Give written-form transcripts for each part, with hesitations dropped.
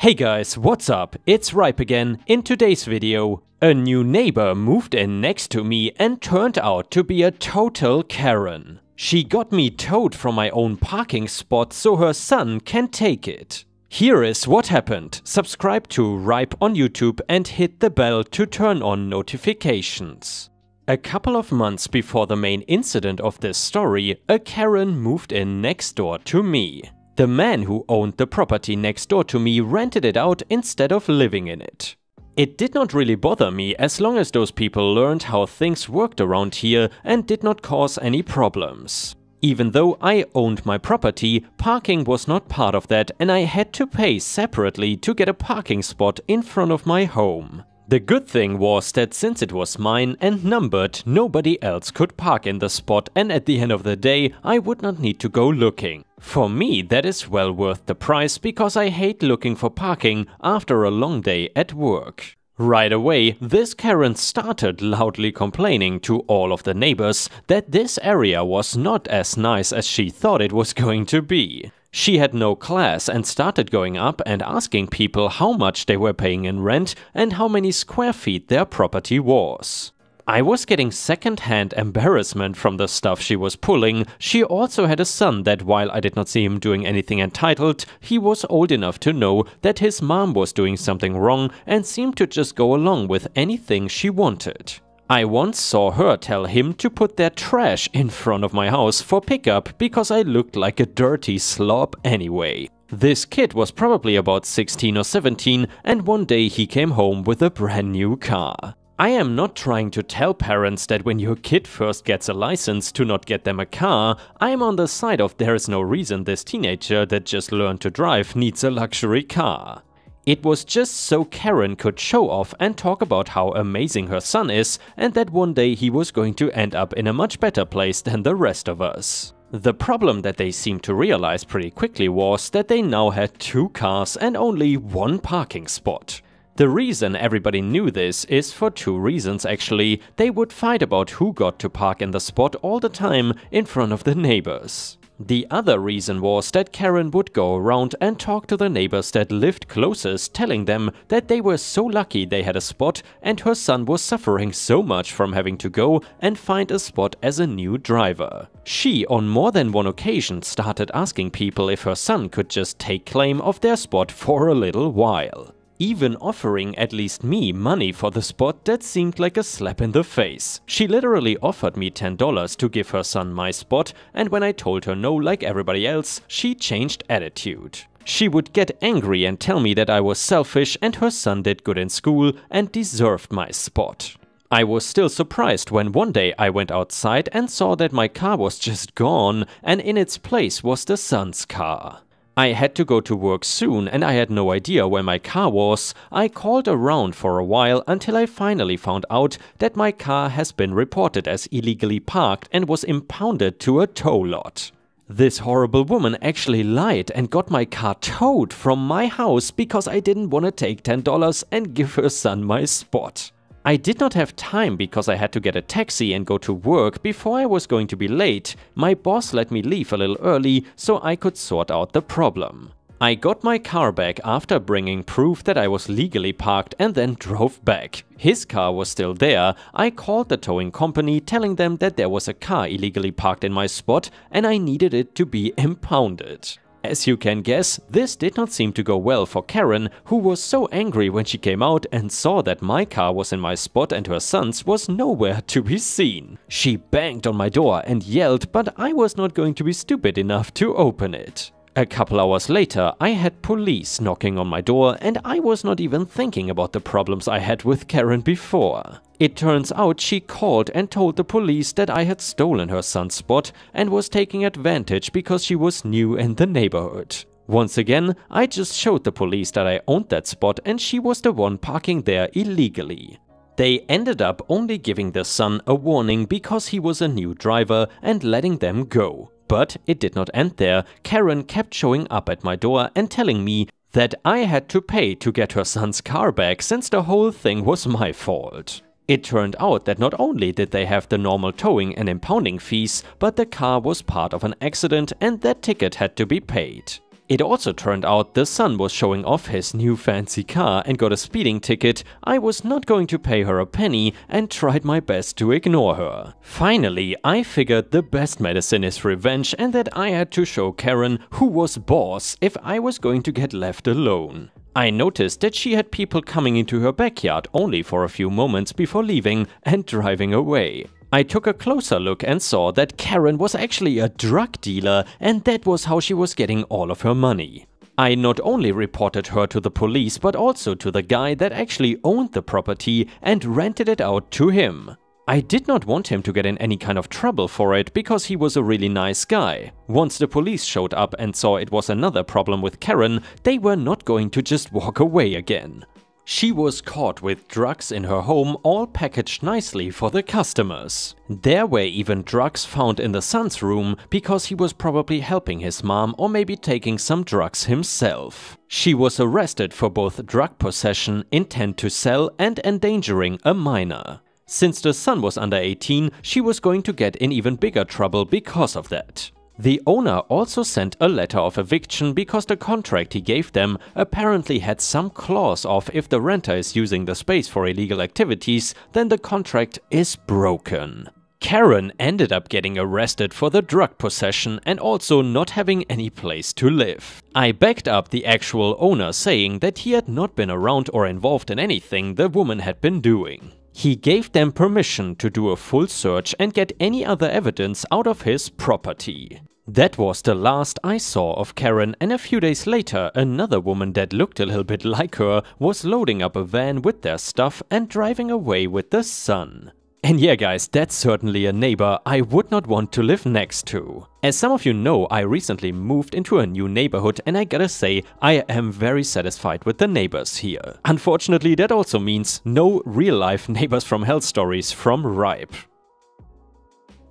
Hey guys, what's up? It's Ripe again. In today's video, a new neighbor moved in next to me and turned out to be a total Karen. She got me towed from my own parking spot so her son can take it. Here is what happened. Subscribe to Ripe on YouTube and hit the bell to turn on notifications. A couple of months before the main incident of this story, a Karen moved in next door to me. The man who owned the property next door to me rented it out instead of living in it. It did not really bother me as long as those people learned how things worked around here and did not cause any problems. Even though I owned my property, parking was not part of that and I had to pay separately to get a parking spot in front of my home. The good thing was that since it was mine and numbered, nobody else could park in the spot, and at the end of the day, I would not need to go looking. For me, that is well worth the price because I hate looking for parking after a long day at work. Right away, this Karen started loudly complaining to all of the neighbors that this area was not as nice as she thought it was going to be. She had no class and started going up and asking people how much they were paying in rent and how many square feet their property was. I was getting second-hand embarrassment from the stuff she was pulling. She also had a son that, while I did not see him doing anything entitled, he was old enough to know that his mom was doing something wrong and seemed to just go along with anything she wanted. I once saw her tell him to put their trash in front of my house for pickup because I looked like a dirty slob anyway. This kid was probably about 16 or 17 and one day he came home with a brand new car. I am not trying to tell parents that when your kid first gets a license to not get them a car. I am on the side of there is no reason this teenager that just learned to drive needs a luxury car. It was just so Karen could show off and talk about how amazing her son is and that one day he was going to end up in a much better place than the rest of us. The problem that they seemed to realize pretty quickly was that they now had 2 cars and only 1 parking spot. The reason everybody knew this is for 2 reasons actually. They would fight about who got to park in the spot all the time in front of the neighbors. The other reason was that Karen would go around and talk to the neighbors that lived closest, telling them that they were so lucky they had a spot and her son was suffering so much from having to go and find a spot as a new driver. She, on more than one occasion, started asking people if her son could just take claim of their spot for a little while. Even offering at least me money for the spot that seemed like a slap in the face. She literally offered me $10 to give her son my spot, and when I told her no like everybody else, she changed attitude. She would get angry and tell me that I was selfish and her son did good in school and deserved my spot. I was still surprised when one day I went outside and saw that my car was just gone and in its place was the son's car. I had to go to work soon and I had no idea where my car was. I called around for a while until I finally found out that my car has been reported as illegally parked and was impounded to a tow lot. This horrible woman actually lied and got my car towed from my house because I didn't want to take $10 and give her son my spot. I did not have time because I had to get a taxi and go to work before I was going to be late. My boss let me leave a little early so I could sort out the problem. I got my car back after bringing proof that I was legally parked and then drove back. His car was still there. I called the towing company telling them that there was a car illegally parked in my spot and I needed it to be impounded. As you can guess, this did not seem to go well for Karen, who was so angry when she came out and saw that my car was in my spot and her son's was nowhere to be seen. She banged on my door and yelled, but I was not going to be stupid enough to open it. A couple hours later, I had police knocking on my door and I was not even thinking about the problems I had with Karen before. It turns out she called and told the police that I had stolen her son's spot and was taking advantage because she was new in the neighborhood. Once again, I just showed the police that I owned that spot and she was the one parking there illegally. They ended up only giving the son a warning because he was a new driver and letting them go. But it did not end there. Karen kept showing up at my door and telling me that I had to pay to get her son's car back since the whole thing was my fault. It turned out that not only did they have the normal towing and impounding fees, but the car was part of an accident and that ticket had to be paid. It also turned out the son was showing off his new fancy car and got a speeding ticket. I was not going to pay her a penny and tried my best to ignore her. Finally, I figured the best medicine is revenge and that I had to show Karen who was boss if I was going to get left alone. I noticed that she had people coming into her backyard only for a few moments before leaving and driving away. I took a closer look and saw that Karen was actually a drug dealer, and that was how she was getting all of her money. I not only reported her to the police but also to the guy that actually owned the property and rented it out to him. I did not want him to get in any kind of trouble for it because he was a really nice guy. Once the police showed up and saw it was another problem with Karen, they were not going to just walk away again. She was caught with drugs in her home, all packaged nicely for the customers. There were even drugs found in the son's room because he was probably helping his mom or maybe taking some drugs himself. She was arrested for both drug possession, intent to sell, and endangering a minor. Since the son was under 18, she was going to get in even bigger trouble because of that. The owner also sent a letter of eviction because the contract he gave them apparently had some clause of if the renter is using the space for illegal activities, then the contract is broken. Karen ended up getting arrested for the drug possession and also not having any place to live. I backed up the actual owner saying that he had not been around or involved in anything the woman had been doing. He gave them permission to do a full search and get any other evidence out of his property. That was the last I saw of Karen, and a few days later another woman that looked a little bit like her was loading up a van with their stuff and driving away with the son. And yeah guys, that's certainly a neighbor I would not want to live next to. As some of you know, I recently moved into a new neighborhood and I gotta say, I am very satisfied with the neighbors here. Unfortunately, that also means no real-life Neighbors from Hell stories from Ripe.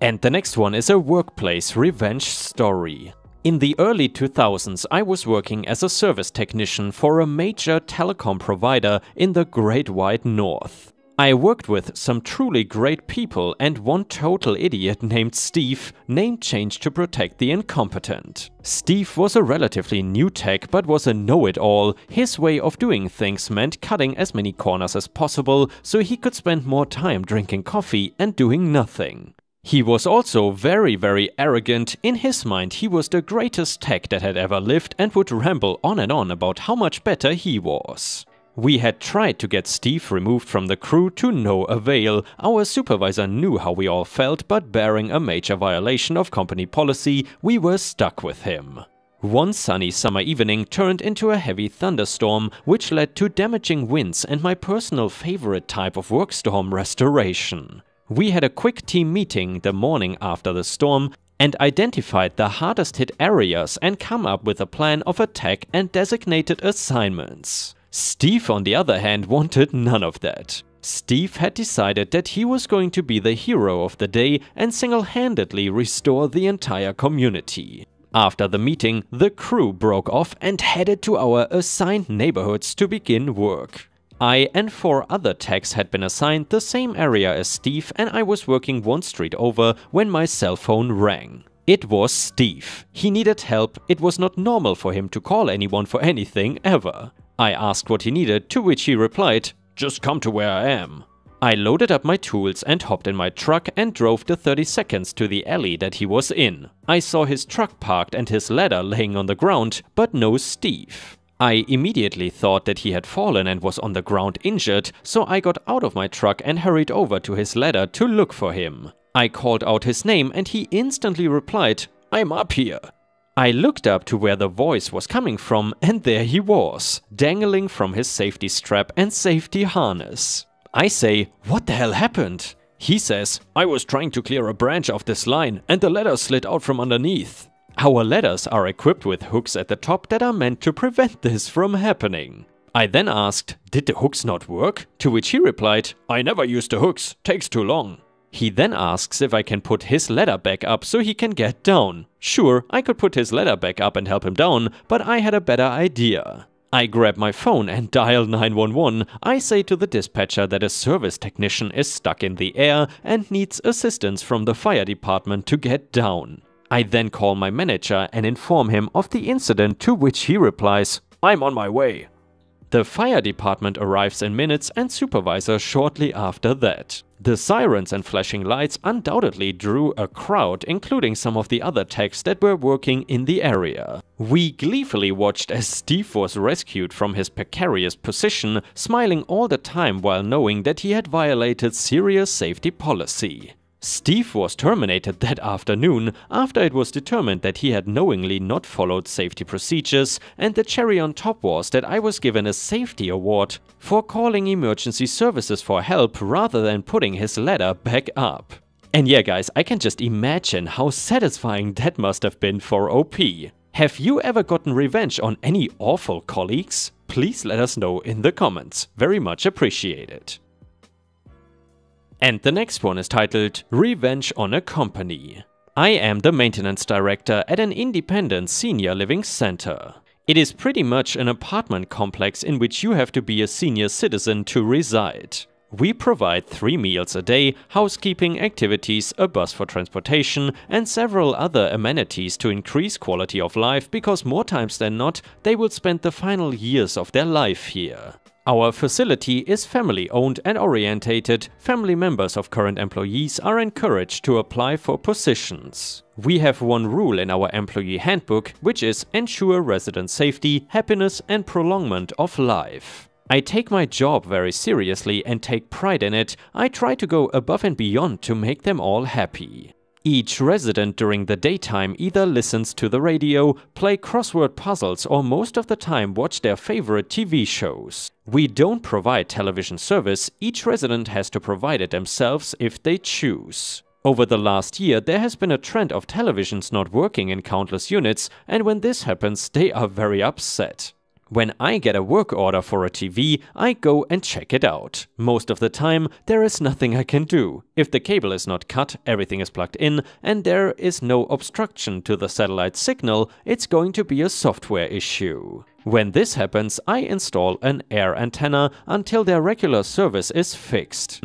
And the next one is a workplace revenge story. In the early 2000s, I was working as a service technician for a major telecom provider in the Great White North. I worked with some truly great people and one total idiot named Steve, name changed to protect the incompetent. Steve was a relatively new tech but was a know-it-all. His way of doing things meant cutting as many corners as possible so he could spend more time drinking coffee and doing nothing. He was also very arrogant. In his mind, he was the greatest tech that had ever lived and would ramble on and on about how much better he was. We had tried to get Steve removed from the crew to no avail. Our supervisor knew how we all felt, but barring a major violation of company policy, we were stuck with him. One sunny summer evening turned into a heavy thunderstorm, which led to damaging winds and my personal favorite type of work storm restoration. We had a quick team meeting the morning after the storm and identified the hardest hit areas and come up with a plan of attack and designated assignments. Steve, on the other hand, wanted none of that. Steve had decided that he was going to be the hero of the day and single-handedly restore the entire community. After the meeting, the crew broke off and headed to our assigned neighborhoods to begin work. I and 4 other techs had been assigned the same area as Steve, and I was working one street over when my cell phone rang. It was Steve. He needed help. It was not normal for him to call anyone for anything ever. I asked what he needed, to which he replied, "Just come to where I am." I loaded up my tools and hopped in my truck and drove the 30 seconds to the alley that he was in. I saw his truck parked and his ladder laying on the ground, but no Steve. I immediately thought that he had fallen and was on the ground injured, so I got out of my truck and hurried over to his ladder to look for him. I called out his name and he instantly replied, "I'm up here." I looked up to where the voice was coming from and there he was, dangling from his safety strap and safety harness. I say, "What the hell happened?" He says, "I was trying to clear a branch off this line and the ladder slid out from underneath." Our ladders are equipped with hooks at the top that are meant to prevent this from happening. I then asked, "Did the hooks not work?" To which he replied, "I never use the hooks, takes too long." He then asks if I can put his ladder back up so he can get down. Sure, I could put his ladder back up and help him down, but I had a better idea. I grab my phone and dial 911. I say to the dispatcher that a service technician is stuck in the air and needs assistance from the fire department to get down. I then call my manager and inform him of the incident, to which he replies, "I'm on my way." The fire department arrives in minutes and supervisor shortly after that. The sirens and flashing lights undoubtedly drew a crowd, including some of the other techs that were working in the area. We gleefully watched as Steve was rescued from his precarious position, smiling all the time while knowing that he had violated serious safety policy. Steve was terminated that afternoon after it was determined that he had knowingly not followed safety procedures, and the cherry on top was that I was given a safety award for calling emergency services for help rather than putting his ladder back up. And yeah guys, I can just imagine how satisfying that must have been for OP. Have you ever gotten revenge on any awful colleagues? Please let us know in the comments, very much appreciated. And the next one is titled Revenge on a Company. I am the maintenance director at an independent senior living center. It is pretty much an apartment complex in which you have to be a senior citizen to reside. We provide 3 meals a day, housekeeping activities, a bus for transportation, and several other amenities to increase quality of life, because more times than not, they will spend the final years of their life here. Our facility is family-owned and orientated. Family members of current employees are encouraged to apply for positions. We have one rule in our employee handbook, which is ensure resident safety, happiness, and prolongment of life. I take my job very seriously and take pride in it. I try to go above and beyond to make them all happy. Each resident during the daytime either listens to the radio, play crossword puzzles, or most of the time watch their favorite TV shows. We don't provide television service. Each resident has to provide it themselves if they choose. Over the last year, there has been a trend of televisions not working in countless units, and when this happens, they are very upset. When I get a work order for a TV, I go and check it out. Most of the time, there is nothing I can do. If the cable is not cut, everything is plugged in, and there is no obstruction to the satellite signal, it's going to be a software issue. When this happens, I install an air antenna until their regular service is fixed.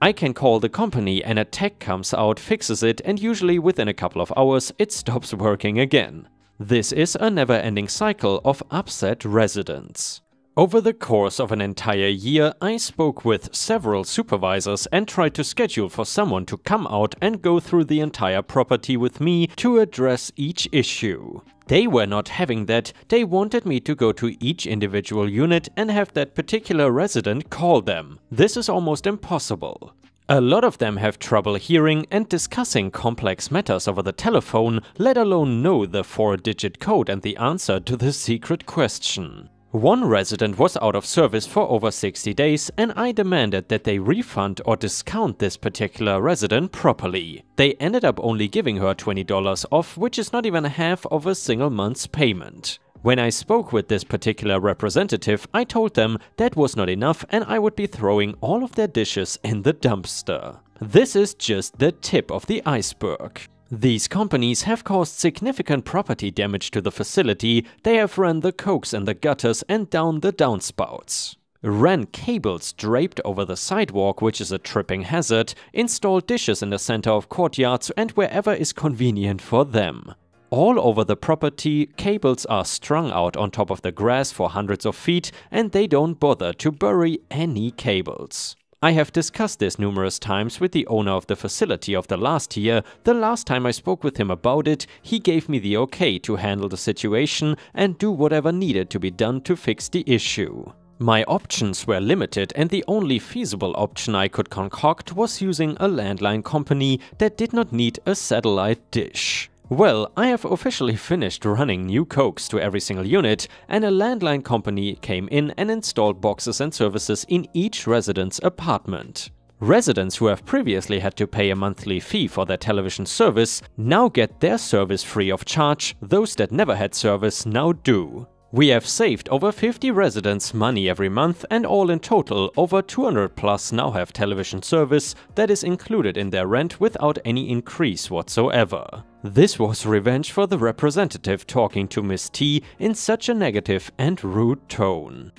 I can call the company and a tech comes out, fixes it, and usually within a couple of hours, it stops working again. This is a never-ending cycle of upset residents. Over the course of an entire year, I spoke with several supervisors and tried to schedule for someone to come out and go through the entire property with me to address each issue. They were not having that. They wanted me to go to each individual unit and have that particular resident call them. This is almost impossible. A lot of them have trouble hearing and discussing complex matters over the telephone, let alone know the 4-digit code and the answer to the secret question. One resident was out of service for over 60 days, and I demanded that they refund or discount this particular resident properly. They ended up only giving her $20 off, which is not even half of a single month's payment. When I spoke with this particular representative, I told them that was not enough and I would be throwing all of their dishes in the dumpster. This is just the tip of the iceberg. These companies have caused significant property damage to the facility. They have run the cokes in the gutters and down the downspouts, ran cables draped over the sidewalk, which is a tripping hazard, installed dishes in the center of courtyards and wherever is convenient for them. All over the property, cables are strung out on top of the grass for hundreds of feet, and they don't bother to bury any cables. I have discussed this numerous times with the owner of the facility of the last year. The last time I spoke with him about it, he gave me the okay to handle the situation and do whatever needed to be done to fix the issue. My options were limited, and the only feasible option I could concoct was using a landline company that did not need a satellite dish. Well, I have officially finished running new cokes to every single unit, and a landline company came in and installed boxes and services in each resident's apartment. Residents who have previously had to pay a monthly fee for their television service now get their service free of charge. Those that never had service now do. We have saved over 50 residents money every month, and all in total, over 200 plus now have television service that is included in their rent without any increase whatsoever. This was revenge for the representative talking to Miss T in such a negative and rude tone.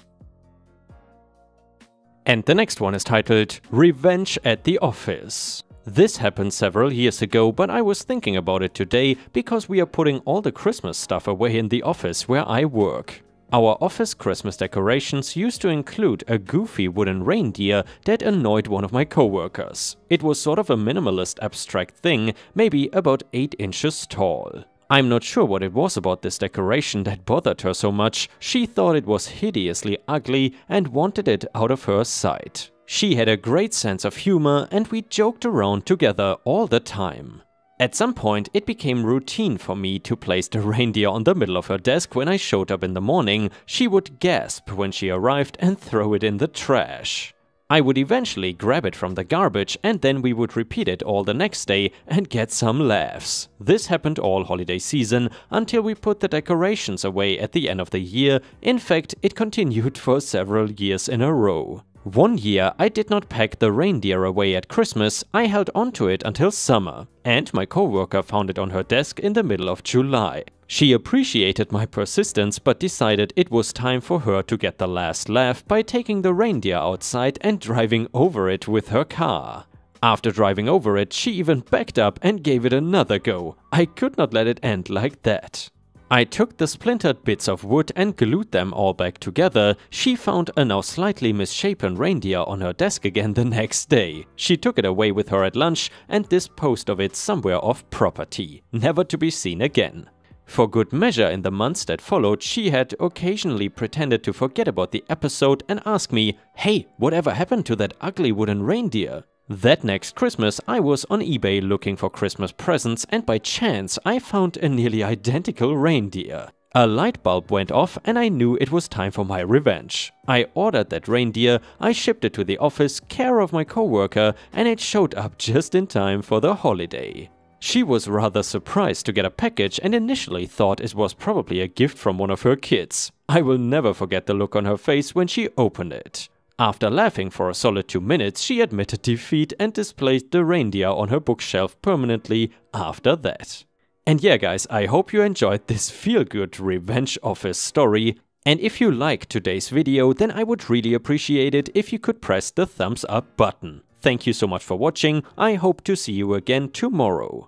And the next one is titled Revenge at the Office. This happened several years ago, but I was thinking about it today because we are putting all the Christmas stuff away in the office where I work. Our office Christmas decorations used to include a goofy wooden reindeer that annoyed one of my coworkers. It was sort of a minimalist abstract thing, maybe about 8 inches tall. I'm not sure what it was about this decoration that bothered her so much. She thought it was hideously ugly and wanted it out of her sight. She had a great sense of humor and we joked around together all the time. At some point, it became routine for me to place the reindeer on the middle of her desk when I showed up in the morning. She would gasp when she arrived and throw it in the trash. I would eventually grab it from the garbage and then we would repeat it all the next day and get some laughs. This happened all holiday season until we put the decorations away at the end of the year. In fact, it continued for several years in a row. One year, I did not pack the reindeer away at Christmas. I held onto it until summer, and my coworker found it on her desk in the middle of July. She appreciated my persistence but decided it was time for her to get the last laugh by taking the reindeer outside and driving over it with her car. After driving over it, she even backed up and gave it another go. I could not let it end like that. I took the splintered bits of wood and glued them all back together. She found a now slightly misshapen reindeer on her desk again the next day. She took it away with her at lunch and disposed of it somewhere off property, never to be seen again. For good measure, in the months that followed, she had occasionally pretended to forget about the episode and ask me, "Hey, whatever happened to that ugly wooden reindeer?" That next Christmas, I was on eBay looking for Christmas presents and by chance I found a nearly identical reindeer. A light bulb went off and I knew it was time for my revenge. I ordered that reindeer, I shipped it to the office, care of my coworker, and it showed up just in time for the holiday. She was rather surprised to get a package and initially thought it was probably a gift from one of her kids. I will never forget the look on her face when she opened it. After laughing for a solid 2 minutes, she admitted defeat and displaced the reindeer on her bookshelf permanently after that. And yeah guys, I hope you enjoyed this feel-good revenge office story. And if you liked today's video, then I would really appreciate it if you could press the thumbs up button. Thank you so much for watching. I hope to see you again tomorrow.